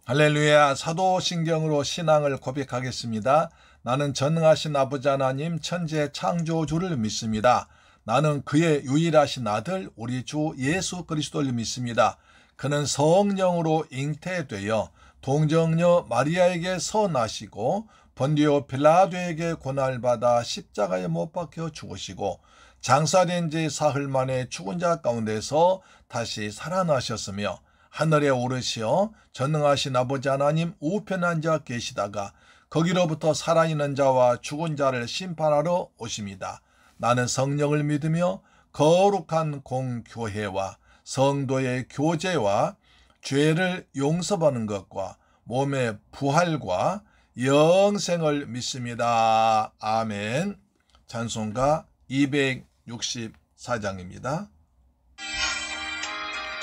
할렐루야. 사도신경으로 신앙을 고백하겠습니다. 나는 전능하신 아버지 하나님 천지의 창조주를 믿습니다. 나는 그의 유일하신 아들 우리 주 예수 그리스도를 믿습니다. 그는 성령으로 잉태되어 동정녀 마리아에게 서나시고 본디오 빌라도에게 고난받아 십자가에 못 박혀 죽으시고 장사된 지 사흘 만에 죽은 자 가운데서 다시 살아나셨으며 하늘에 오르시어 전능하신 아버지 하나님 우편에 앉아 계시다가 거기로부터 살아있는 자와 죽은 자를 심판하러 오십니다. 나는 성령을 믿으며 거룩한 공교회와 성도의 교제와 죄를 용서받는 것과 몸의 부활과 영생을 믿습니다. 아멘. 찬송가 264장입니다.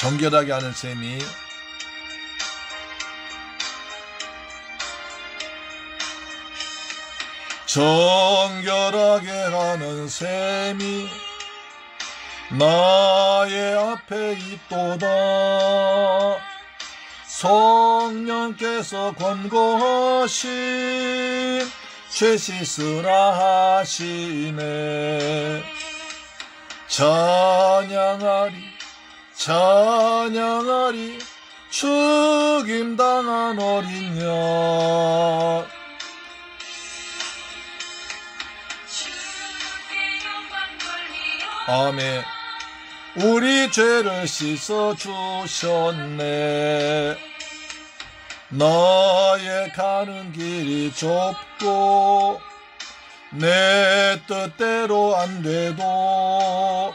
정결하게 하는 셈이 정결하게 하는 셈이 나의 앞에 있도다. 성령께서 권고하신 죄 씻으라 하시네. 찬양하리 찬양하리 죽임당한 어린 양. 아멘. 우리 죄를 씻어주셨네. 나의 가는 길이 좁고 내 뜻대로 안 돼도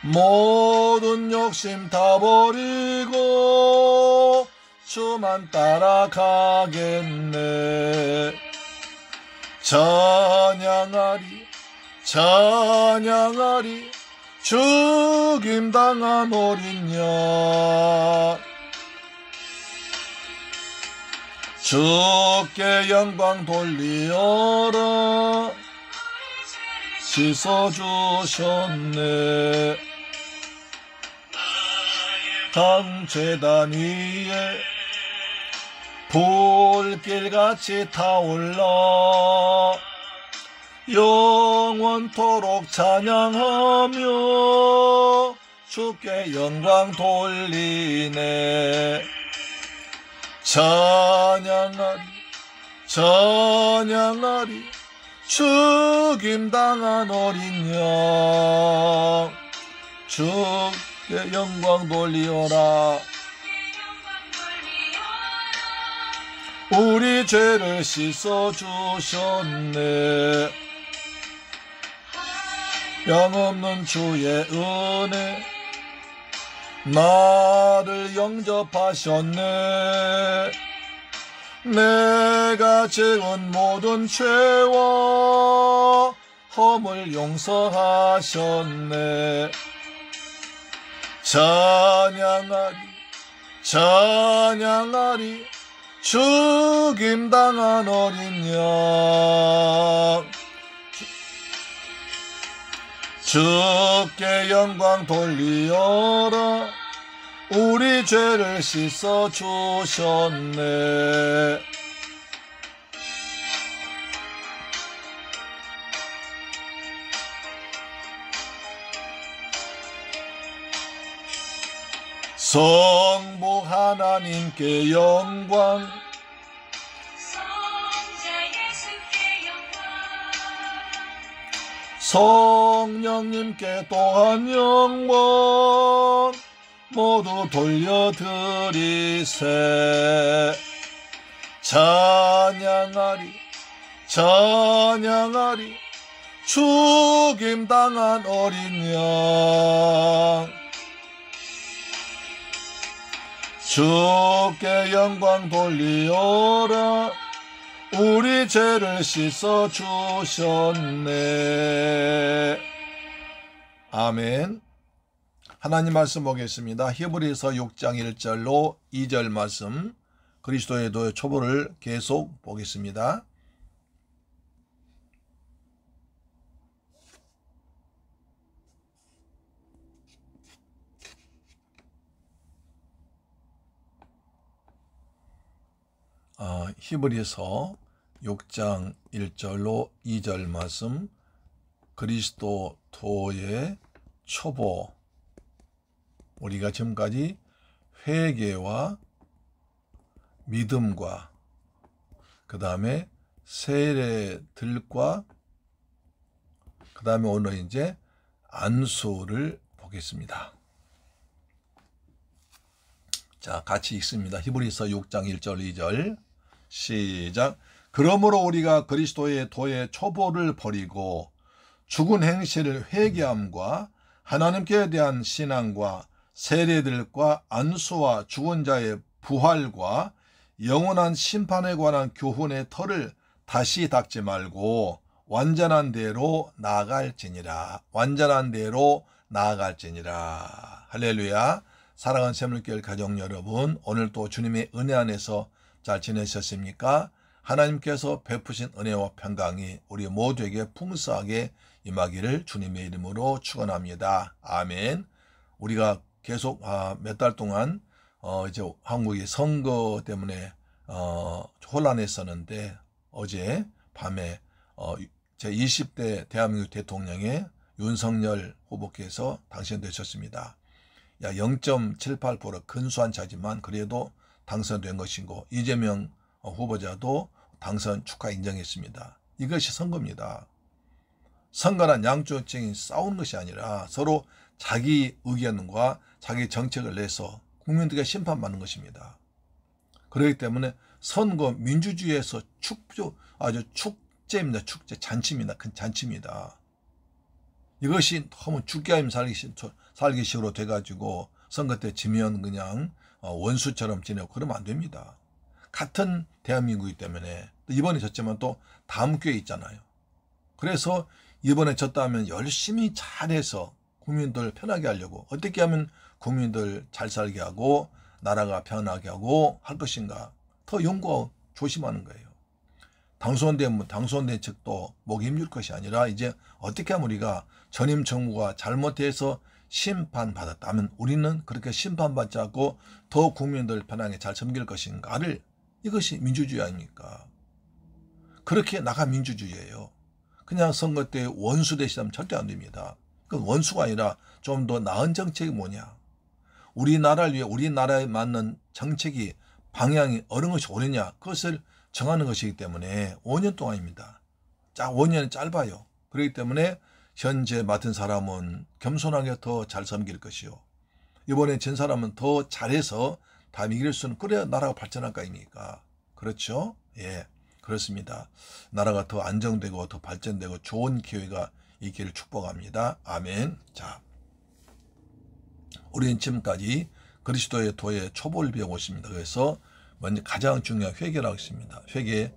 모든 욕심 다 버리고 주만 따라가겠네. 찬양하리 찬양하리 죽임당한 어린 양. 주께 영광 돌리어라. 씻어주셨네. 강제단 위에 불길같이 타올라 영원토록 찬양하며 주께 영광 돌리네. 찬양하리 찬양하리 죽임당한 어린 양. 주께 영광 돌리어라. 우리 죄를 씻어주셨네. 양없는 주의 은혜 나를 영접하셨네. 내가 지은 모든 죄와 허물 용서하셨네. 찬양하리 찬양하리 죽임당한 어린 양. 주께 영광 돌리어라. 우리 죄를 씻어주셨네. 성부 하나님께 영광 성령님께 또한 영광 모두 돌려드리세. 찬양하리 찬양하리 죽임당한 어린 양. 주께 영광 돌리어라. 우리 죄를 씻어주셨네. 아멘. 하나님 말씀 보겠습니다. 히브리서 6장 1절로 2절 말씀, 그리스도의 도의 초보를 계속 보겠습니다. 히브리서 6장 1절로 2절 말씀, 그리스도 도의 초보. 우리가 지금까지 회개와 믿음과 그 다음에 세례들과 그 다음에 오늘 이제 안수를 보겠습니다. 자, 같이 읽습니다. 히브리서 6장 1절 2절 시작. 그러므로 우리가 그리스도의 도의 초보를 버리고 죽은 행실을 회개함과 하나님께 대한 신앙과 세례들과 안수와 죽은 자의 부활과 영원한 심판에 관한 교훈의 터를 다시 닦지 말고 완전한 대로 나아갈지니라. 완전한 대로 나아갈지니라. 할렐루야. 사랑하는 샘물교회 가족 여러분, 오늘도 주님의 은혜 안에서 잘 지내셨습니까? 하나님께서 베푸신 은혜와 평강이 우리 모두에게 풍성하게 임하기를 주님의 이름으로 축원합니다. 아멘. 우리가 계속 몇 달 동안 이제 한국이 선거 때문에 혼란했었는데 어제 밤에 제 20대 대한민국 대통령의 윤석열 후보께서 당선되셨습니다. 0.78% 근소한 차지만 그래도 당선된 것이고 이재명 후보자도 당선 축하 인정했습니다. 이것이 선거입니다. 선거란 양쪽 정이 싸우는 것이 아니라 서로 자기 의견과 자기 정책을 내서 국민들에게 심판받는 것입니다. 그렇기 때문에 선거 민주주의에서 아주 축제입니다. 축제, 잔치입니다. 큰 잔치입니다. 이것이 너무 죽게 살기 식으로 돼가지고 선거 때 지면 그냥 원수처럼 지내고 그러면 안 됩니다. 같은 대한민국이기 때문에 이번에 졌지만 또 다음 기회에 있잖아요. 그래서 이번에 졌다 하면 열심히 잘해서 국민들 편하게 하려고 어떻게 하면 국민들 잘 살게 하고 나라가 편하게 하고 할 것인가 더 연구하고 조심하는 거예요. 당선된 측도 목이 힘줄 것이 아니라 이제 어떻게 하면 우리가 전임 정부가 잘못해서 심판받았다면 우리는 그렇게 심판받지 않고 더 국민들 편하게 잘 섬길 것인가를, 이것이 민주주의 아닙니까? 그렇게 나가 민주주의예요. 그냥 선거 때 원수 대신하면 절대 안 됩니다. 그건 원수가 아니라 좀 더 나은 정책이 뭐냐. 우리나라를 위해 우리나라에 맞는 정책이 방향이 어느 것이 옳으냐, 그것을 정하는 것이기 때문에 5년 동안입니다. 5년은 짧아요. 그렇기 때문에 현재 맡은 사람은 겸손하게 더 잘 섬길 것이요. 이번에 진 사람은 더 잘해서 다 이길 수는, 그래야 나라가 발전할 거 아닙니까? 그렇죠? 예, 그렇습니다. 나라가 더 안정되고 더 발전되고 좋은 기회가 있기를 축복합니다. 아멘. 자, 우리는 지금까지 그리스도의 도의 초보를 배우고 있습니다. 그래서 먼저 가장 중요한 회개라고 했습니다. 회개,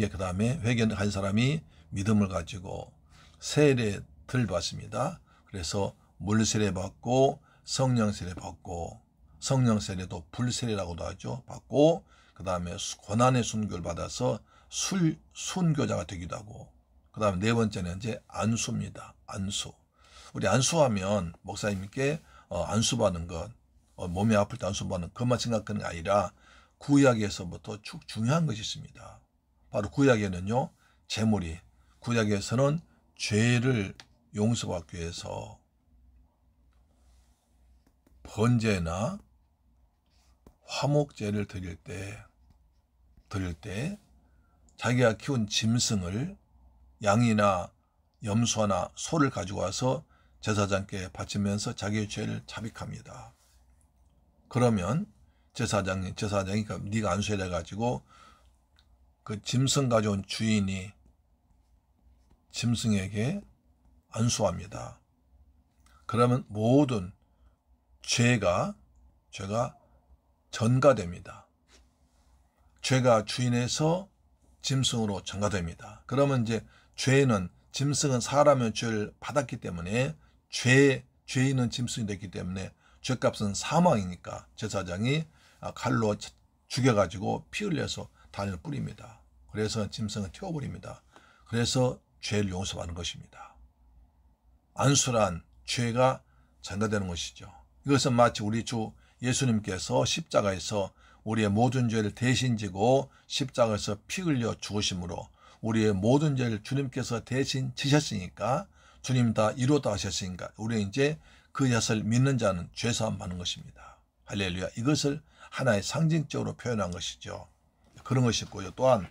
그 다음에 회개한 사람이 믿음을 가지고 세례를 받습니다. 그래서 물 세례 받고 성령 세례 받고, 성령 세례도 불세례라고도 하죠. 받고 그 다음에 고난의 순교를 받아서 순교자가 되기도 하고, 그 다음에 네 번째는 이제 안수입니다. 안수. 우리 안수하면 목사님께 안수받는 것, 몸이 아플 때 안수받는 것만 생각하는 게 아니라 구약에서부터 쭉 중요한 것이 있습니다. 바로 구약에는요, 제물이, 구약에서는 죄를 용서받기 위해서 번제나 화목제를 드릴 때 자기가 키운 짐승을, 양이나 염소나 소를 가지고 와서 제사장께 바치면서 자기의 죄를 자백합니다. 그러면 제사장이 네가 안수해 가지고 그 짐승 가져온 주인이 짐승에게 안수합니다. 그러면 모든 죄가 전가됩니다. 죄가 주인에서 짐승으로 전가됩니다. 그러면 이제 짐승은 사람의 죄를 받았기 때문에 죄인은 짐승이 됐기 때문에 죄값은 사망이니까 제사장이 칼로 죽여가지고 피 흘려서 단을 뿌립니다. 그래서 짐승을 태워버립니다. 그래서 죄를 용서받는 것입니다. 안수란 죄가 전가되는 것이죠. 이것은 마치 우리 주 예수님께서 십자가에서 우리의 모든 죄를 대신 지고 십자가에서 피 흘려 죽으심으로 우리의 모든 죄를 주님께서 대신 지셨으니까, 주님 다 이루었다 하셨으니까 우리는 이제 그 엿을 믿는 자는 죄사함 받는 것입니다. 할렐루야. 이것을 하나의 상징적으로 표현한 것이죠. 그런 것이 있고요. 또한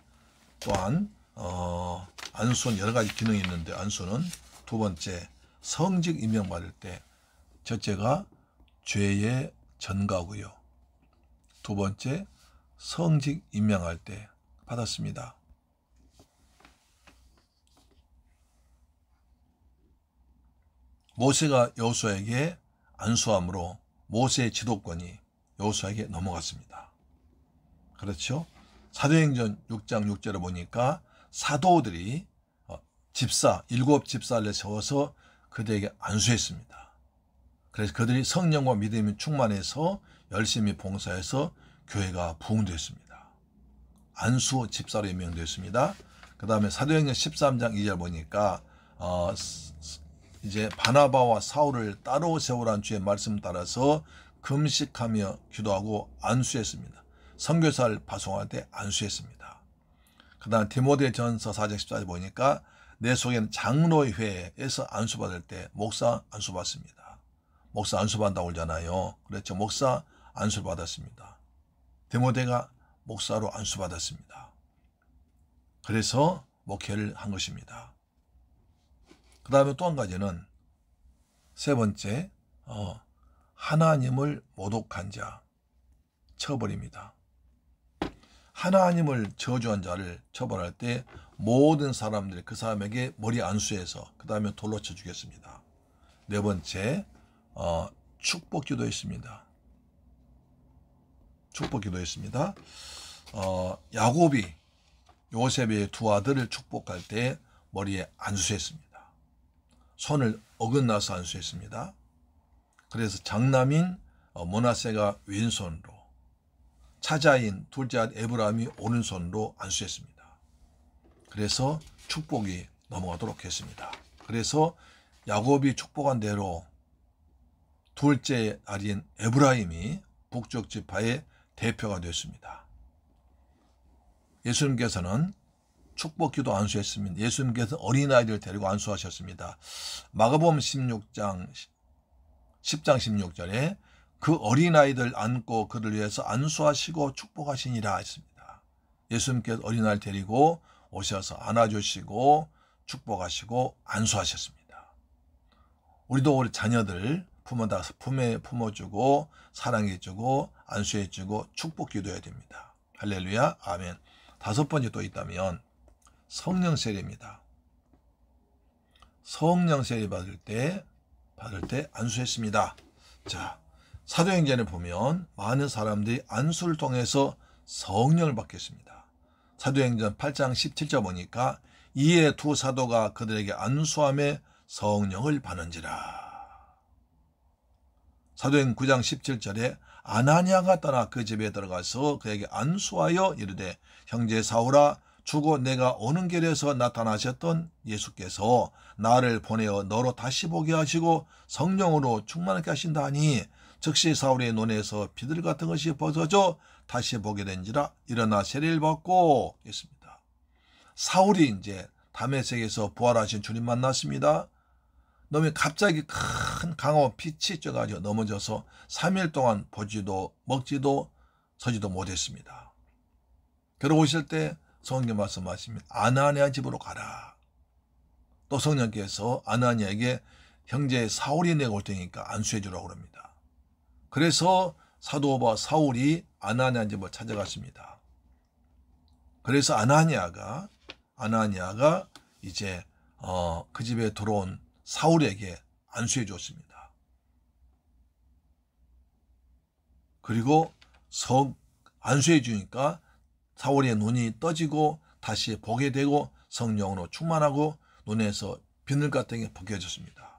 안수는 여러 가지 기능이 있는데, 안수는 두 번째, 성직 임명받을 때, 첫째가 죄의 전가고요. 두 번째, 성직 임명할 때 받았습니다. 모세가 여호수아에게 안수함으로 모세의 지도권이 여호수아에게 넘어갔습니다. 그렇죠? 사도행전 6장 6절에 보니까 사도들이 일곱 집사를 세워서 그들에게 안수했습니다. 그래서 그들이 성령과 믿음이 충만해서 열심히 봉사해서 교회가 부흥되었습니다. 안수 집사로 임명되었습니다. 그 다음에 사도행전 13장 2절 보니까 이제 바나바와 사울을 따로 세우라는 주의 말씀 따라서 금식하며 기도하고 안수했습니다. 선교사를 파송할 때 안수했습니다. 그 다음 디모데전서 4장 14절 보니까 내 속에는 장로회에서 안수받을 때 목사 안수받습니다. 목사 안수받는다고 그러잖아요. 그렇죠. 목사 안수를 받았습니다. 디모데가 목사로 안수받았습니다. 그래서 목회를 한 것입니다. 그 다음에 또 한 가지는, 세 번째, 하나님을 모독한 자 처벌입니다. 하나님을 저주한 자를 처벌할 때 모든 사람들이 그 사람에게 머리 안수해서 그 다음에 돌로 쳐 주겠습니다. 네 번째, 축복 기도했습니다. 축복 기도했습니다. 야곱이 요셉의 두 아들을 축복할 때 머리에 안수했습니다. 손을 어긋나서 안수했습니다. 그래서 장남인 므낫세가 왼손으로, 차자인 둘째 아들 에브라임이 오른손으로 안수했습니다. 그래서 축복이 넘어가도록 했습니다. 그래서 야곱이 축복한 대로 둘째 아들인 에브라임이 북쪽 지파의 대표가 되었습니다. 예수님께서는 축복기도 안수했습니다. 예수님께서 어린아이들 데리고 안수하셨습니다. 마가복음 10장 16절에 그 어린아이들 안고 그를 위해서 안수하시고 축복하시니라 했습니다. 예수님께서 어린아이를 데리고 오셔서 안아주시고 축복하시고 안수하셨습니다. 우리도 우리 자녀들 품에 품어주고 사랑해주고 안수해주고 축복기도해야 됩니다. 할렐루야. 아멘. 다섯 번째 또 있다면 성령 세례입니다. 성령 세례 받을 때 안수했습니다. 자, 사도행전에 보면 많은 사람들이 안수를 통해서 성령을 받겠습니다. 사도행전 8장 17절 보니까 이에 두 사도가 그들에게 안수함에 성령을 받는지라. 사도행전 9장 17절에 아나니아가 떠나 그 집에 들어가서 그에게 안수하여 이르되 형제 사울아, 주고 내가 오는 길에서 나타나셨던 예수께서 나를 보내어 너로 다시 보게 하시고 성령으로 충만하게 하신다 하니 즉시 사울의 눈에서 비둘 같은 것이 벗어져 다시 보게 된지라. 일어나 세례를 받고 했습니다. 사울이 이제 다메섹에서 부활하신 주님 만났습니다. 놈이 갑자기 큰 강하고 빛이 쪄가지고 넘어져서 3일 동안 보지도 먹지도 서지도 못했습니다. 그러고 있을 때 성령 말씀하십니다. 아나니아 집으로 가라. 또 성령께서 아나니아에게 형제 사울이 내가 올 테니까 안수해 주라고 합니다. 그래서 사도바 사울이 아나니아 집을 찾아갔습니다. 그래서 아나니아가 이제 그 집에 들어온 사울에게 안수해 줬습니다. 그리고 안수해 주니까 사울의 눈이 떠지고 다시 보게 되고 성령으로 충만하고 눈에서 비늘 같은 게 벗겨졌습니다.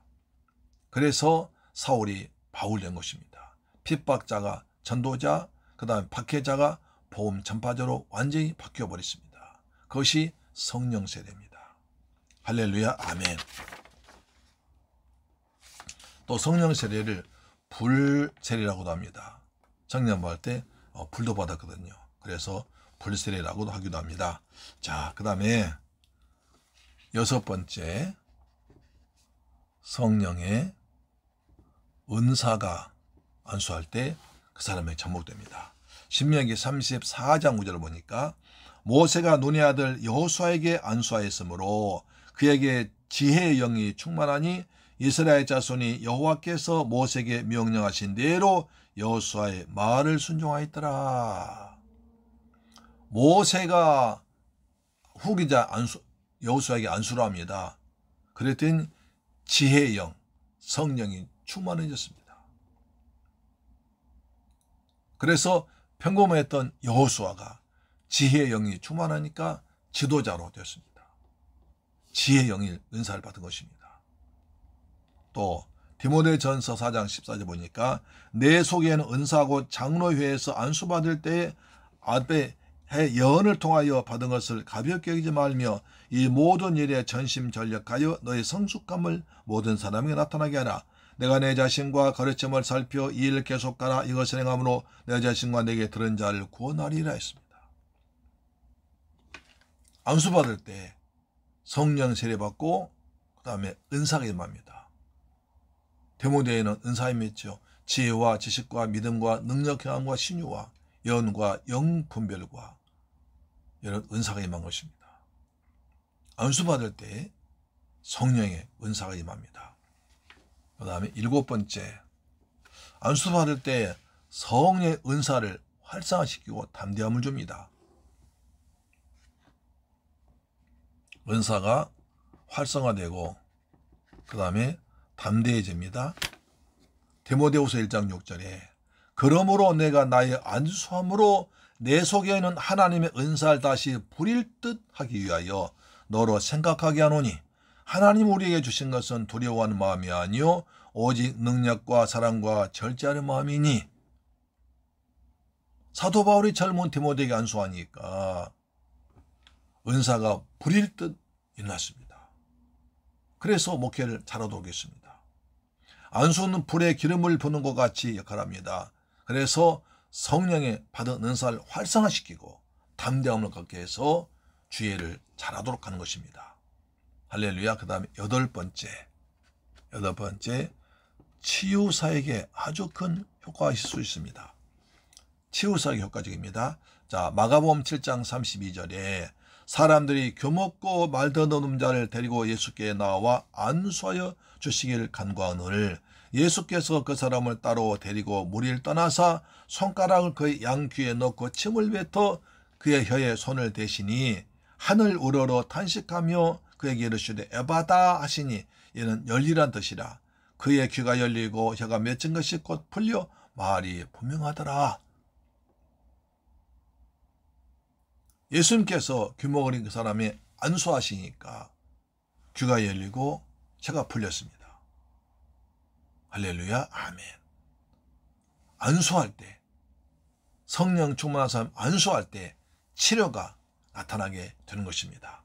그래서 사울이 바울 된 것입니다. 핍박자가 전도자, 그 다음에 박해자가 복음 전파자로 완전히 바뀌어버렸습니다. 그것이 성령 세례입니다. 할렐루야. 아멘. 또 성령 세례를 불 세례라고도 합니다. 성령 받을 때 불도 받았거든요. 그래서 불세례라고도 하기도 합니다. 자, 그 다음에 6번째, 성령의 은사가 안수할 때 그 사람에게 접목됩니다. 신명기 34장 9절을 보니까 모세가 눈의 아들 여호수아에게 안수하였으므로 그에게 지혜의 영이 충만하니 이스라엘 자손이 여호와께서 모세에게 명령하신 대로 여호수아의 말을 순종하였더라. 모세가 후기자 여호수아에게 안수를 합니다. 그랬더니 지혜의 영, 성령이 충만해졌습니다. 그래서 평범했던 여호수아가 지혜의 영이 충만하니까 지도자로 되었습니다. 지혜의 영이 은사를 받은 것입니다. 또 디모데전서 4장 14절 보니까 내 속에는 은사하고 장로회에서 안수받을 때에 앞에 예언을 통하여 받은 것을 가볍게 여기지 말며 이 모든 일에 전심전력하여 너의 성숙함을 모든 사람에게 나타나게 하라. 내가 내 자신과 가르침을 살펴 이 일을 계속하라. 이것을 행함으로 내 자신과 내게 들은 자를 구원하리라 했습니다. 안수받을 때 성령 세례받고 그 다음에 은사가 임합니다. 디모데에는 은사가 임했죠. 지혜와 지식과 믿음과 능력 경험과 신유와 예언과 영분별과 이런 은사가 임한 것입니다. 안수받을 때 성령의 은사가 임합니다. 그 다음에 7번째, 안수받을 때 성령의 은사를 활성화시키고 담대함을 줍니다. 은사가 활성화되고 그 다음에 담대해집니다. 디모데후서 1장 6절에 그러므로 내가 나의 안수함으로 내 속에는 하나님의 은사를 다시 부릴 듯 하기 위하여 너로 생각하게 하노니 하나님 우리에게 주신 것은 두려워하는 마음이 아니요 오직 능력과 사랑과 절제하는 마음이니. 사도 바울이 젊은 디모데에게 안수하니까 은사가 부릴 듯 일어났습니다. 그래서 목회를 잘하도록 했습니다. 안수는 불에 기름을 부는 것 같이 역할합니다. 그래서 성령의 받은 은사를 활성화시키고 담대함을 갖게 해서 주의를 잘하도록 하는 것입니다. 할렐루야. 그 다음에 8번째, 치유사에게 아주 큰 효과가 있을 수 있습니다. 치유사에게 효과적입니다. 자, 마가복음 7장 32절에 사람들이 교먹고 말더듬는 자를 데리고 예수께 나와 안수하여 주시기를 간구하노를 예수께서 그 사람을 따로 데리고 무리를 떠나사 손가락을 그의 양귀에 넣고 침을 뱉어 그의 혀에 손을 대시니 하늘 우러러 탄식하며 그에게 이르시되 에바다 하시니 이는 열리란 뜻이라. 그의 귀가 열리고 혀가 맺은 것이 곧 풀려 말이 분명하더라. 예수님께서 규목을 잃은 그 사람이 안수하시니까 귀가 열리고 혀가 풀렸습니다. 할렐루야. 아멘. 안수할 때, 성령 충만한 사람 안수할 때 치료가 나타나게 되는 것입니다.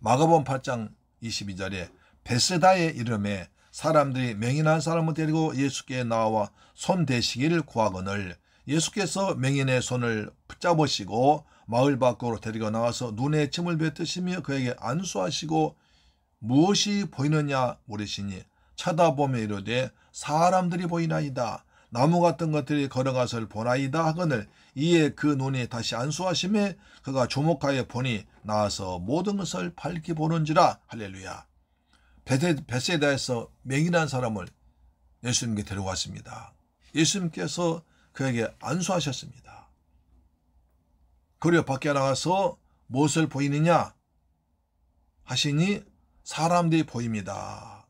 마가복음 8장 22절에 베세다에 이름에 사람들이 맹인한 사람을 데리고 예수께 나와 손 대시기를 구하거늘 예수께서 맹인의 손을 붙잡으시고 마을 밖으로 데리고 나와서 눈에 침을 뱉으시며 그에게 안수하시고 무엇이 보이느냐 물으시니 쳐다보며 이르되 사람들이 보이나이다. 나무 같은 것들이 걸어가서 보나이다 하거늘 이에 그 눈이 다시 안수하심에 그가 주목하여 보니 나와서 모든 것을 밝히 보는지라. 할렐루야. 베세다에서 맹인한 사람을 예수님께 데려갔습니다. 예수님께서 그에게 안수하셨습니다. 그리고 밖에 나가서 무엇을 보이느냐 하시니 사람들이 보입니다.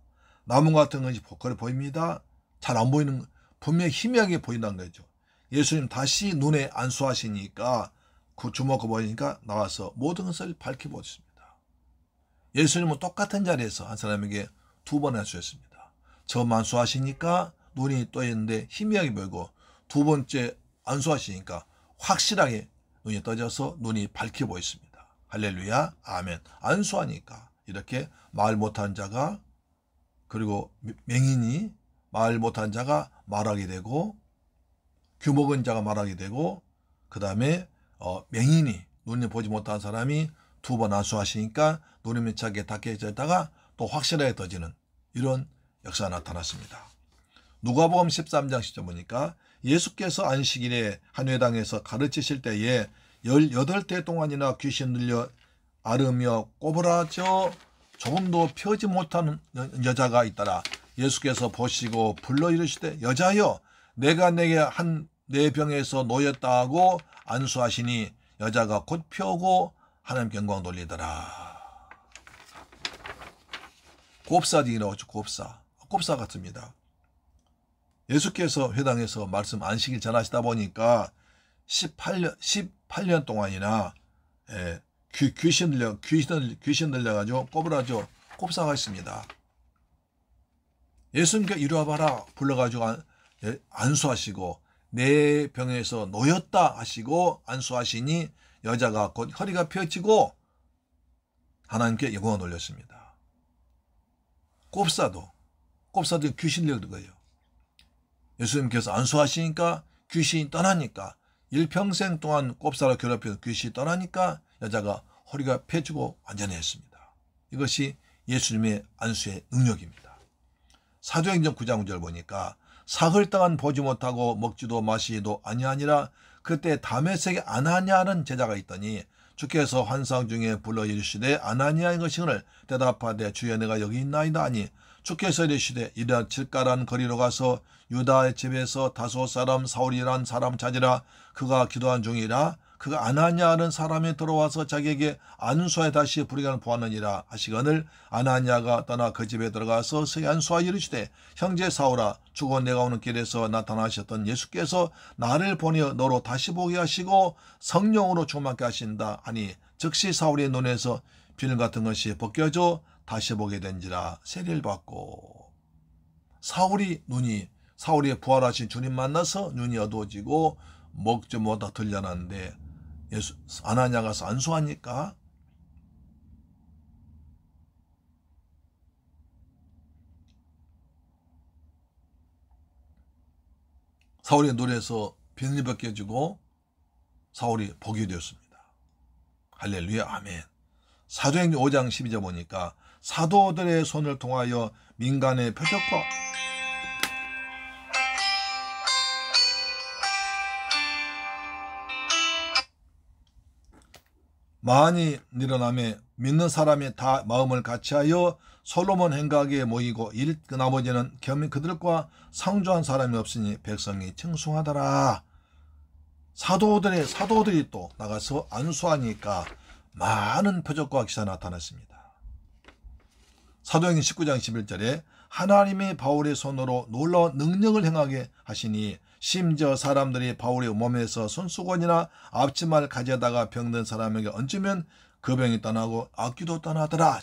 나무 같은 것이 보입니다. 잘 안 보이는, 분명히 희미하게 보인다는 거죠. 예수님 다시 눈에 안수하시니까 그 주먹을 보니까 나와서 모든 것을 밝히 보였습니다. 예수님은 똑같은 자리에서 한 사람에게 2번 안수했습니다. 처음 안수하시니까 눈이 떠있는데 희미하게 보이고 두 번째 안수하시니까 확실하게 눈이 떠져서 눈이 밝게 보였습니다. 할렐루야. 아멘. 안수하니까 이렇게 말 못한 자가 그리고 맹인이 말 못한 자가 말하게 되고 귀 먹은 자가 말하게 되고 그 다음에 맹인이 눈이 보지 못한 사람이 2번 안수하시니까 눈이 미차게 닫혀져 있다가 또 확실하게 떠지는 이런 역사가 나타났습니다. 누가복음 13장 10절 보니까 예수께서 안식일에 한 회당에서 가르치실 때에 18대 동안이나 귀신 들려 앓으며 꼬부라져 조금도 펴지 못하는 여자가 있더라. 예수께서 보시고 불러 이르시되 여자여 내가 내게 내 병에서 놓였다 하고 안수하시니 여자가 곧 펴고 하나님께 영광 돌리더라. 곱사직이라고 하죠. 곱사 같습니다. 예수께서 회당에서 말씀 안식일 전하시다 보니까 18년 동안이나 귀신 들려가지고 꼬부라져 곱사가 있습니다. 예수님께 이리 와봐라 불러가지고 안수하시고 내 병에서 놓였다 하시고 안수하시니 여자가 곧 허리가 펴지고 하나님께 영광을 돌렸습니다. 곱사도 귀신 들린 거예요. 예수님께서 안수하시니까 귀신이 떠나니까 일평생 동안 곱사로 괴롭혀서 귀신이 떠나니까 여자가 허리가 펴지고 완전했습니다. 이것이 예수님의 안수의 능력입니다. 사도행전 9장 9절 보니까 사흘 동안 보지 못하고 먹지도 마시지도 아니하니라. 그때 다메섹에 아나니아는 제자가 있더니 주께서 환상 중에 불러 이르시되 아나니아인 것이거늘 대답하되 주여 내가 여기 있나이다 하니 주께서 이르시되 이르라 길가라는 거리로 가서 유다의 집에서 다소 사람 사울이라는 사람 찾으라. 그가 기도한 중이라. 그가 아나니아라는 사람이 들어와서 자기에게 안수하여 다시 부르기를 보았느니라 하시거늘 아나니아가 떠나 그 집에 들어가서 서기 안수하여 이르시되 형제 사울아 주고 내가 오는 길에서 나타나셨던 예수께서 나를 보내 너로 다시 보게 하시고 성령으로 충만케 하신다 하니 즉시 사울의 눈에서 비늘 같은 것이 벗겨져 다시 보게 된지라. 세례를 받고 사울이 부활하신 주님 만나서 눈이 어두워지고 먹지 못하 들려놨는데 아나니아가 가서 안수하니까 사울의 눈에서 비늘이 벗겨지고 사울이 복이 되었습니다. 할렐루야 아멘. 사도행전 5장 12절 보니까 사도들의 손을 통하여 민간의 표적과 많이 일어나며 믿는 사람이 다 마음을 같이하여 솔로몬 행각에 모이고 그 나머지는 겸히 그들과 상주한 사람이 없으니 백성이 청송하더라. 사도들이 또 나가서 안수하니까 많은 표적과 기사가 나타났습니다. 사도행전 19장 11절에 하나님이 바울의 손으로 놀라운 능력을 행하게 하시니 심지어 사람들이 바울의 몸에서 손수건이나 앞치마를 가져다가 병든 사람에게 얹으면 그 병이 떠나고 악귀도 떠나더라.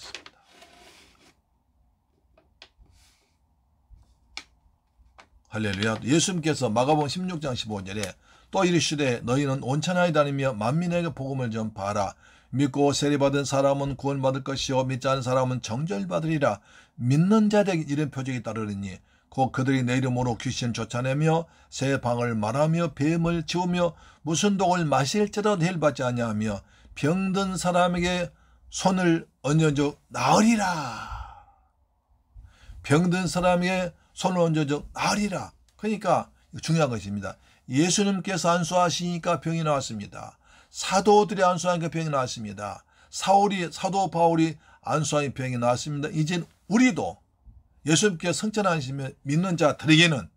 할렐루야. 예수님께서 마가복음 16장 15절에 또 이르시되 너희는 온 천하에 다니며 만민에게 복음을 전파하라. 믿고 세례받은 사람은 구원받을 것이요 믿지 않은 사람은 정죄받으리라. 믿는 자들에게 이런 표적이 따르리니 곧 그들이 내 이름으로 귀신 쫓아내며 새 방을 말하며 뱀을 치우며 무슨 독을 마실지라도 해일받지 아니하며 병든 사람에게 손을 얹어줘 나으리라. 병든 사람에게 손을 얹어줘 나으리라. 그러니까 중요한 것입니다. 예수님께서 안수하시니까 병이 나왔습니다. 사도들이 안수하니까 병이 나왔습니다. 사도 바울이 안수하니 병이 나왔습니다. 이제 우리도 예수님께서 성천하시며 믿는 자들에게는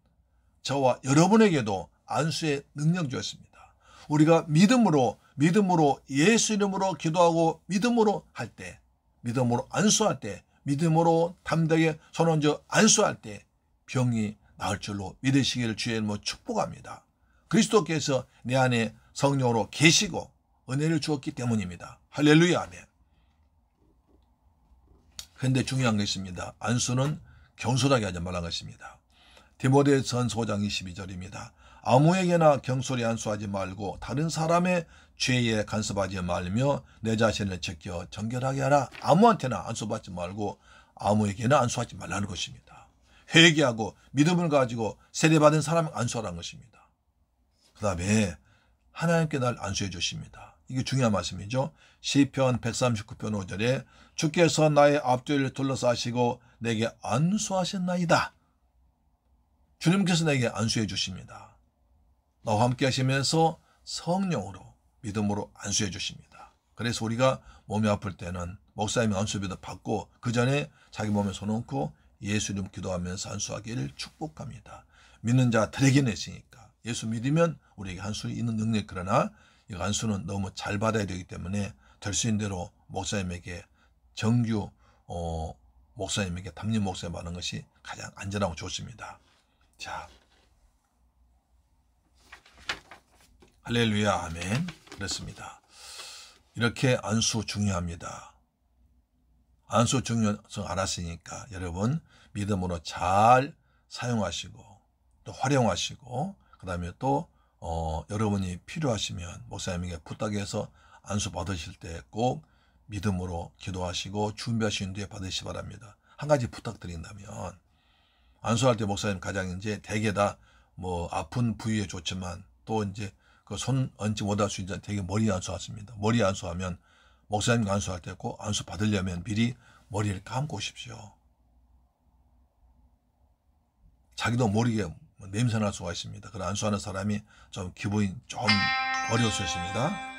저와 여러분에게도 안수의 능력 주었습니다. 우리가 믿음으로 예수 이름으로 기도하고 믿음으로 할 때, 믿음으로 안수할 때, 믿음으로 담대하게 손 얹어 안수할 때 병이 나을 줄로 믿으시기를 주의 이름으로 축복합니다. 그리스도께서 내 안에 성령으로 계시고 은혜를 주었기 때문입니다. 할렐루야 아멘. 그런데 중요한 것입니다. 안수는 경솔하게 하지 말라는 것입니다. 디모데전서 5장 22절입니다. 아무에게나 경솔히 안수하지 말고 다른 사람의 죄에 간섭하지 말며 내 자신을 지켜 정결하게 하라. 아무한테나 안수받지 말고 아무에게나 안수하지 말라는 것입니다. 회개하고 믿음을 가지고 세례받은 사람을 안수하라는 것입니다. 그 다음에 하나님께 날 안수해 주십니다. 이게 중요한 말씀이죠. 시편 139편 5절에 주께서 나의 앞뒤를 둘러싸시고 내게 안수하셨나이다. 주님께서 내게 안수해 주십니다. 나와 함께 하시면서 성령으로 믿음으로 안수해 주십니다. 그래서 우리가 몸이 아플 때는 목사님의 안수비도 받고 그 전에 자기 몸에 손 얹고 예수님 기도하면서 안수하기를 축복합니다. 믿는 자들에게는 있으니까. 예수 믿으면 우리에게 안수 있는 능력, 그러나 이 안수는 너무 잘 받아야 되기 때문에 될 수 있는 대로 목사님에게 정규 목사님에게 담임 목사님 하는 것이 가장 안전하고 좋습니다. 자, 할렐루야, 아멘. 그렇습니다. 이렇게 안수 중요합니다. 안수 중요성 알았으니까 여러분 믿음으로 잘 사용하시고 또 활용하시고, 그 다음에 또 여러분이 필요하시면 목사님에게 부탁해서 안수 받으실 때 꼭 믿음으로 기도하시고 준비하신 뒤에 받으시기 바랍니다. 한 가지 부탁드린다면, 안수할 때 목사님 가장 이제 대개 다 뭐 아픈 부위에 좋지만 또 이제 그 손 얹지 못할 수 있는 되게 머리 안수하십니다. 머리 안수하면 목사님 안수할 때 꼭 안수 받으려면 미리 머리를 감고 오십시오. 자기도 모르게 냄새날 수가 있습니다. 그런 안수하는 사람이 좀 기분이 좀 어려울 수 있습니다.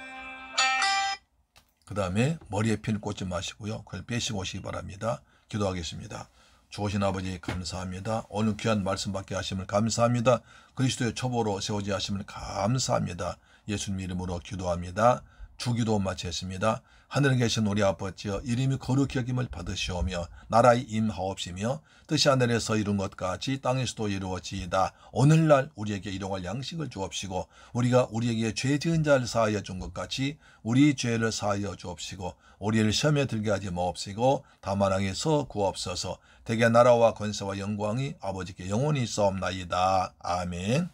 그 다음에 머리에 핀을 꽂지 마시고요. 그걸 빼시고 오시기 바랍니다. 기도하겠습니다. 주오신 아버지 감사합니다. 오늘 귀한 말씀 받게 하심을 감사합니다. 그리스도의 초보로 세워지 하심을 감사합니다. 예수님 이름으로 기도합니다. 주기도 마치겠습니다. 하늘에 계신 우리 아버지여, 이름이 거룩히 여김을 받으시오며 나라의 임하옵시며 뜻이 하늘에서 이룬 것 같이 땅에서도 이루어지이다. 오늘날 우리에게 일용할 양식을 주옵시고 우리가 우리에게 죄 지은 자를 사하여 준 것 같이 우리 죄를 사하여 주옵시고 우리를 시험에 들게 하지 마옵시고 다만 악에서 구하옵소서. 대개 나라와 권세와 영광이 아버지께 영원히 있사옵나이다. 아멘.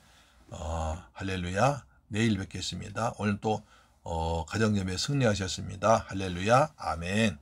할렐루야. 내일 뵙겠습니다. 오늘 또 가정예배 승리하셨습니다. 할렐루야. 아멘.